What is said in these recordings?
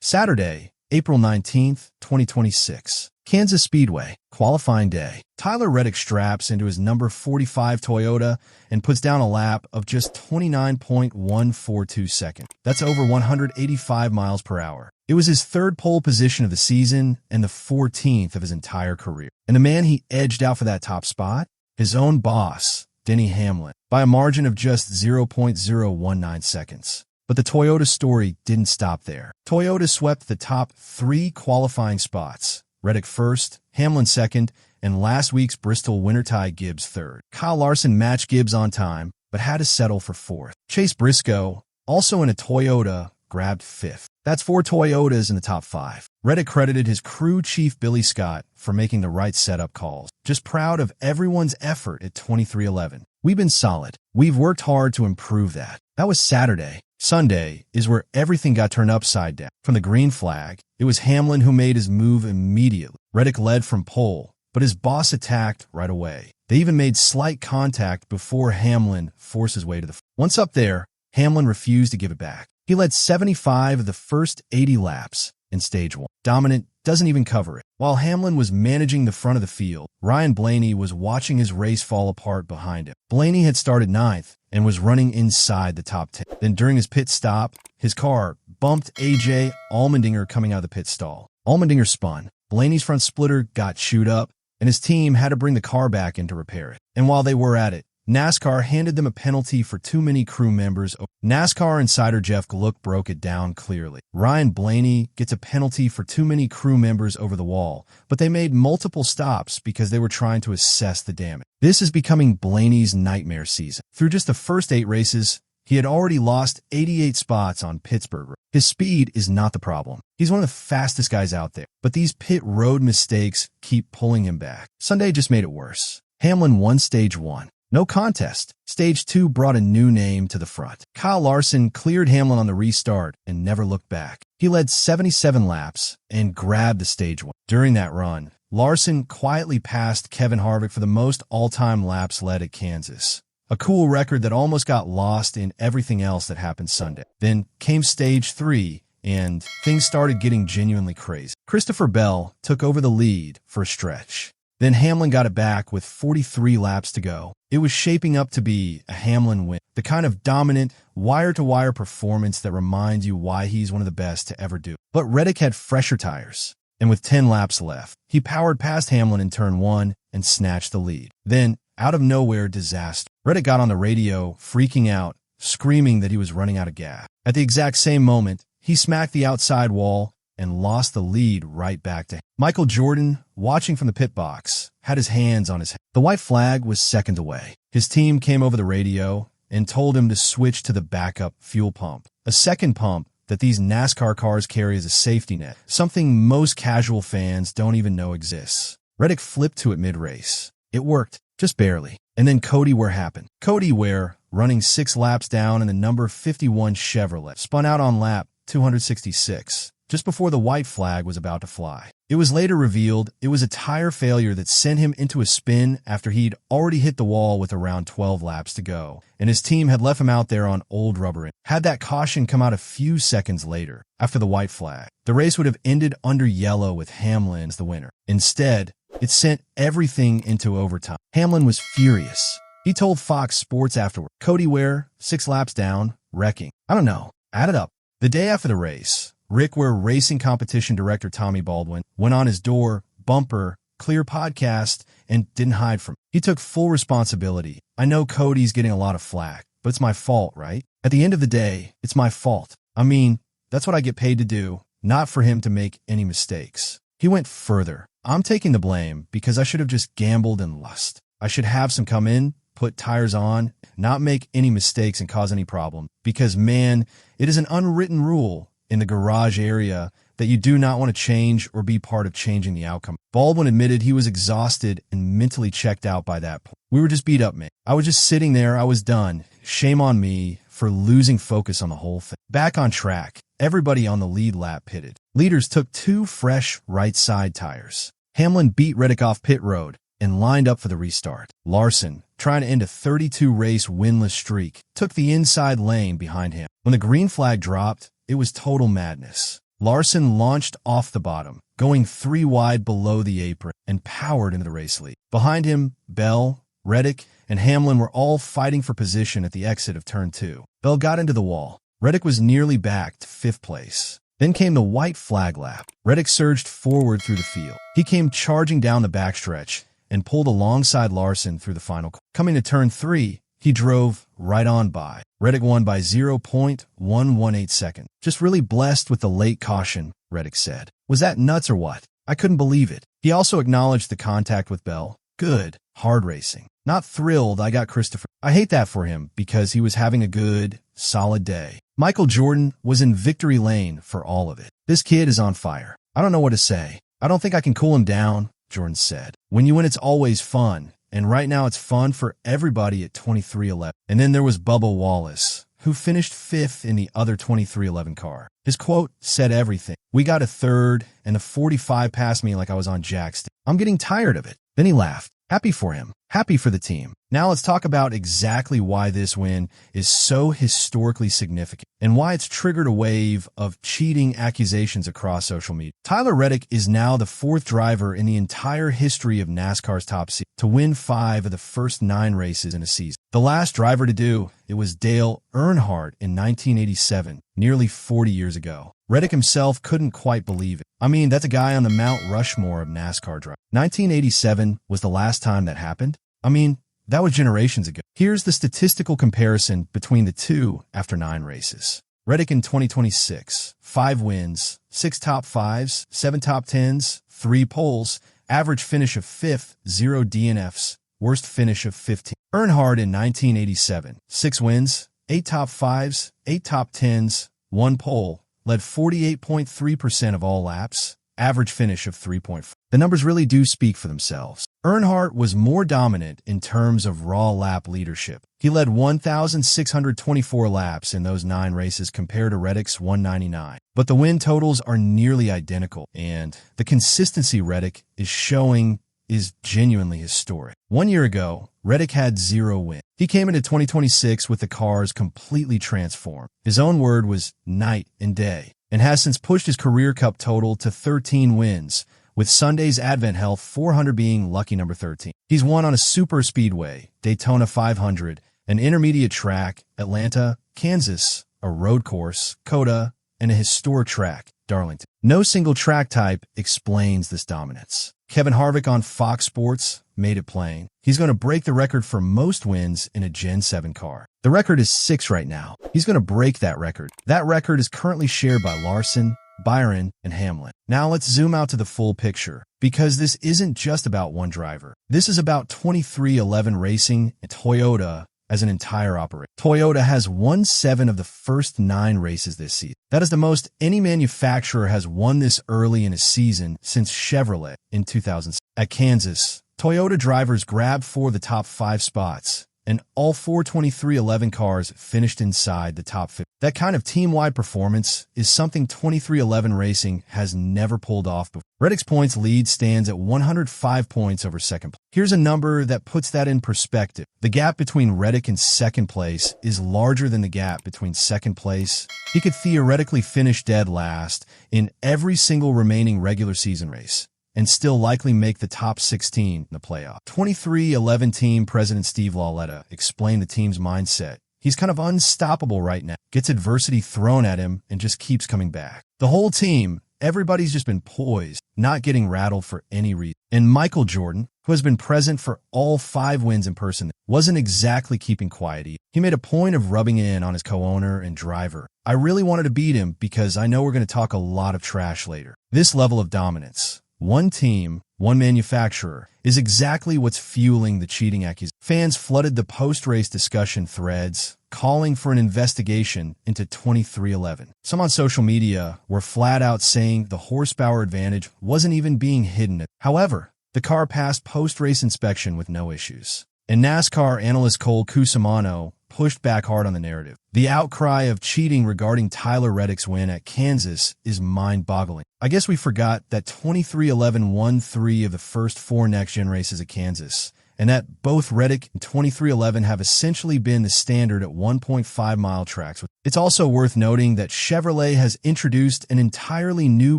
Saturday, April 19th, 2026. Kansas Speedway, qualifying day. Tyler Reddick straps into his number 45 Toyota and puts down a lap of just 29.142 seconds. That's over 185 miles per hour. It was his third pole position of the season and the 14th of his entire career. And the man he edged out for that top spot? His own boss, Denny Hamlin, by a margin of just 0.019 seconds. But the Toyota story didn't stop there. Toyota swept the top 3 qualifying spots. Reddick first, Hamlin second, and last week's Bristol winner tie Gibbs third. Kyle Larson matched Gibbs on time, but had to settle for fourth. Chase Briscoe, also in a Toyota, grabbed fifth. That's 4 Toyotas in the top 5. Reddick credited his crew chief Billy Scott for making the right setup calls. Just proud of everyone's effort at 2311. We've been solid. We've worked hard to improve that. That was Saturday. Sunday is where everything got turned upside down. From the green flag, it was Hamlin who made his move immediately. Reddick led from pole, but his boss attacked right away. They even made slight contact before Hamlin forced his way to the front. Once up there, Hamlin refused to give it back. He led 75 of the first 80 laps in stage 1. Dominant doesn't even cover it. While Hamlin was managing the front of the field, Ryan Blaney was watching his race fall apart behind him. Blaney had started 9th and was running inside the top 10. Then during his pit stop, his car bumped A.J. Allmendinger coming out of the pit stall. Allmendinger spun. Blaney's front splitter got chewed up, and his team had to bring the car back in to repair it. And while they were at it, NASCAR handed them a penalty for too many crew members. NASCAR insider Jeff Gluck broke it down clearly. Ryan Blaney gets a penalty for too many crew members over the wall, but they made multiple stops because they were trying to assess the damage. This is becoming Blaney's nightmare season. Through just the first 8 races, he had already lost 88 spots on Pittsburgh. His speed is not the problem. He's one of the fastest guys out there, but these pit road mistakes keep pulling him back. Sunday just made it worse. Hamlin won stage 1. No contest. Stage 2 brought a new name to the front. Kyle Larson cleared Hamlin on the restart and never looked back. He led 77 laps and grabbed the stage 1. During that run, Larson quietly passed Kevin Harvick for the most all-time laps led at Kansas. A cool record that almost got lost in everything else that happened Sunday. Then came stage 3, and things started getting genuinely crazy. Christopher Bell took over the lead for a stretch. Then Hamlin got it back with 43 laps to go. It was shaping up to be a Hamlin win, the kind of dominant, wire-to-wire performance that reminds you why he's one of the best to ever do. But Reddick had fresher tires, and with 10 laps left, he powered past Hamlin in turn 1 and snatched the lead. Then, out of nowhere, disaster. Reddick got on the radio, freaking out, screaming that he was running out of gas. At the exact same moment, he smacked the outside wall and lost the lead right back to him. Michael Jordan, watching from the pit box, had his hands on his head. The white flag was seconds away. His team came over the radio and told him to switch to the backup fuel pump, a second pump that these NASCAR cars carry as a safety net, something most casual fans don't even know exists. Reddick flipped to it mid-race. It worked, just barely. And then Cody Ware happened. Cody Ware, running 6 laps down in the number 51 Chevrolet, spun out on lap 266. Just before the white flag was about to fly. It was later revealed it was a tire failure that sent him into a spin after he'd already hit the wall with around 12 laps to go, and his team had left him out there on old rubber. Had that caution come out a few seconds later, after the white flag, the race would have ended under yellow with Hamlin as the winner. Instead, it sent everything into overtime. Hamlin was furious. He told Fox Sports afterward, Cody Ware, 6 laps down, wrecking. I don't know. Add it up. The day after the race, Rick Ware Racing Competition Director Tommy Baldwin went on his door, bumper, clear podcast, and didn't hide from it. He took full responsibility. I know Cody's getting a lot of flack, but it's my fault, right? At the end of the day, it's my fault. I mean, that's what I get paid to do, not for him to make any mistakes. He went further. I'm taking the blame because I should have just gambled and lost. I should have some come in, put tires on, not make any mistakes and cause any problem. Because, man, it is an unwritten rule in the garage area that you do not want to change or be part of changing the outcome. Baldwin admitted he was exhausted and mentally checked out by that point. We were just beat up, man. I was just sitting there. I was done. Shame on me for losing focus on the whole thing. Back on track, everybody on the lead lap pitted. Leaders took 2 fresh right side tires. Hamlin beat Reddick off pit road and lined up for the restart. Larson, trying to end a 32-race winless streak, took the inside lane behind him. When the green flag dropped, it was total madness. Larson launched off the bottom, going 3 wide below the apron, and powered into the race lead. Behind him, Bell, Reddick, and Hamlin were all fighting for position at the exit of Turn 2. Bell got into the wall. Reddick was nearly back to 5th place. Then came the white flag lap. Reddick surged forward through the field. He came charging down the backstretch and pulled alongside Larson through the final corner. Coming to Turn 3, he drove right on by. Reddick won by 0.118 seconds. Just really blessed with the late caution, Reddick said. Was that nuts or what? I couldn't believe it. He also acknowledged the contact with Bell. Good, hard racing. Not thrilled I got Christopher. I hate that for him because he was having a good, solid day. Michael Jordan was in victory lane for all of it. This kid is on fire. I don't know what to say. I don't think I can cool him down, Jordan said. When you win, it's always fun. And right now it's fun for everybody at 23:11. And then there was Bubba Wallace, who finished 5th in the other 23:11 car. His quote said everything. We got a 3rd, and the 45 passed me like I was on Jack's. I'm getting tired of it. Then he laughed. Happy for him. Happy for the team. Now let's talk about exactly why this win is so historically significant and why it's triggered a wave of cheating accusations across social media. Tyler Reddick is now the 4th driver in the entire history of NASCAR's Top Series to win 5 of the first 9 races in a season. The last driver to do it was Dale Earnhardt in 1987, nearly 40 years ago. Reddick himself couldn't quite believe it. I mean, that's a guy on the Mount Rushmore of NASCAR drivers. 1987 was the last time that happened. I mean, that was generations ago. Here's the statistical comparison between the two after 9 races. Reddick in 2026, 5 wins, 6 top 5s, 7 top 10s, 3 poles, average finish of 5th, 0 DNFs, worst finish of 15. Earnhardt in 1987, 6 wins, 8 top 5s, 8 top 10s, 1 pole, led 48.3% of all laps, average finish of 3.4. The numbers really do speak for themselves. Earnhardt was more dominant in terms of raw lap leadership. He led 1,624 laps in those 9 races compared to Reddick's 199. But the win totals are nearly identical, and the consistency Reddick is showing is genuinely historic. 1 year ago, Reddick had 0 wins. He came into 2026 with the cars completely transformed. His own word was night and day, and has since pushed his career cup total to 13 wins, with Sunday's Advent Health 400 being lucky number 13. He's won on a super speedway, Daytona 500, an intermediate track, Atlanta, Kansas, a road course, COTA, and a historic track, Darlington. No single track type explains this dominance. Kevin Harvick on Fox Sports made it plain. He's going to break the record for most wins in a Gen 7 car. The record is 6 right now. He's going to break that record. That record is currently shared by Larson, Byron, and Hamlin. Now let's zoom out to the full picture, because this isn't just about one driver. This is about 2311 Racing and Toyota as an entire operation. Toyota has won 7 of the first 9 races this season. That is the most any manufacturer has won this early in a season since Chevrolet in 2006. At Kansas, Toyota drivers grabbed 4 of the top 5 spots, and all 4 2311 cars finished inside the top 50. That kind of team-wide performance is something 2311 Racing has never pulled off before. Reddick's points lead stands at 105 points over second place. Here's a number that puts that in perspective. The gap between Reddick and second place is larger than the gap between second place. He could theoretically finish dead last in every single remaining regular season race and still likely make the top 16 in the playoff. 2311 team president Steve Lauletta explained the team's mindset. He's kind of unstoppable right now, gets adversity thrown at him and just keeps coming back. The whole team, everybody's just been poised, not getting rattled for any reason. And Michael Jordan, who has been present for all 5 wins in person, wasn't exactly keeping quiet either. He made a point of rubbing in on his co-owner and driver. I really wanted to beat him because I know we're going to talk a lot of trash later. This level of dominance, one team, one manufacturer, is exactly what's fueling the cheating accusation. Fans flooded the post-race discussion threads, calling for an investigation into 2311. Some on social media were flat out saying the horsepower advantage wasn't even being hidden. However, the car passed post-race inspection with no issues. And NASCAR analyst Cole Cusimano pushed back hard on the narrative. The outcry of cheating regarding Tyler Reddick's win at Kansas is mind-boggling. I guess we forgot that 2311 won 3 of the first 4 next-gen races at Kansas, and that both Reddick and 2311 have essentially been the standard at 1.5-mile tracks. It's also worth noting that Chevrolet has introduced an entirely new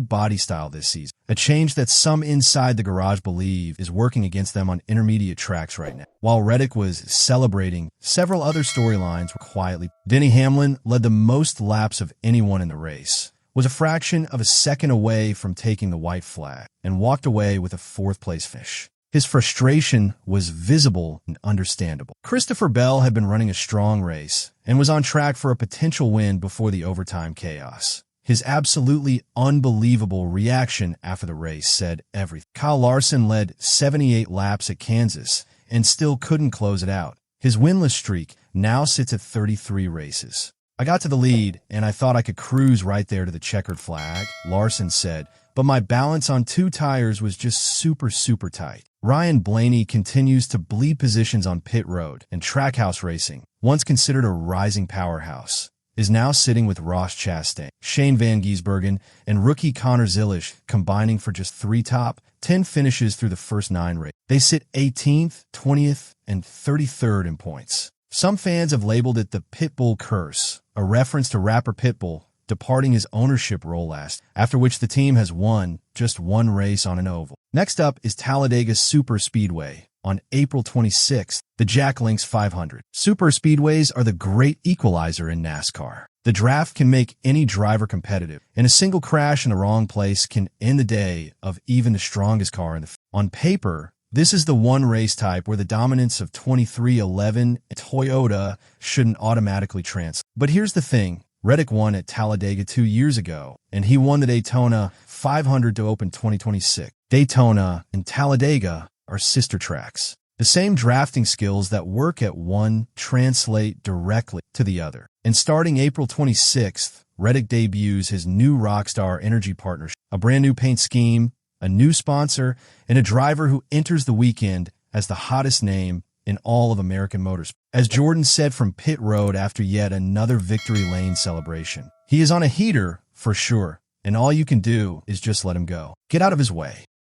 body style this season, a change that some inside the garage believe is working against them on intermediate tracks right now. While Reddick was celebrating, several other storylines were quietly. Denny Hamlin led the most laps of anyone in the race, was a fraction of a second away from taking the white flag, and walked away with a fourth-place finish. His frustration was visible and understandable. Christopher Bell had been running a strong race and was on track for a potential win before the overtime chaos. His absolutely unbelievable reaction after the race said everything. Kyle Larson led 78 laps at Kansas and still couldn't close it out. His winless streak now sits at 33 races. "I got to the lead, and I thought I could cruise right there to the checkered flag," Larson said, "but my balance on two tires was just super tight." Ryan Blaney continues to bleed positions on pit road, and Trackhouse Racing, once considered a rising powerhouse, is now sitting with Ross Chastain, Shane Van Gisbergen, and rookie Connor Zilisch combining for just 3 top 10 finishes through the first 9 races. They sit 18th, 20th, and 33rd in points. Some fans have labeled it the Pitbull Curse, a reference to rapper Pitbull departing his ownership role last, after which the team has won just 1 race on an oval. Next up is Talladega Super Speedway on April 26th, the Jack Links 500. Super Speedways are the great equalizer in NASCAR. The draft can make any driver competitive, and a single crash in the wrong place can end the day of even the strongest car in the field. On paper, this is the one race type where the dominance of 2311 and Toyota shouldn't automatically translate. But here's the thing. Reddick won at Talladega 2 years ago, and he won the Daytona 500 to open 2026. Daytona and Talladega are sister tracks. The same drafting skills that work at one translate directly to the other. And starting April 26th, Reddick debuts his new Rockstar Energy partnership, a brand new paint scheme, a new sponsor, and a driver who enters the weekend as the hottest name in all of American motorsport. As Jordan said from pit road after yet another victory lane celebration, he is on a heater for sure, and all you can do is just let him go. Get out of his way.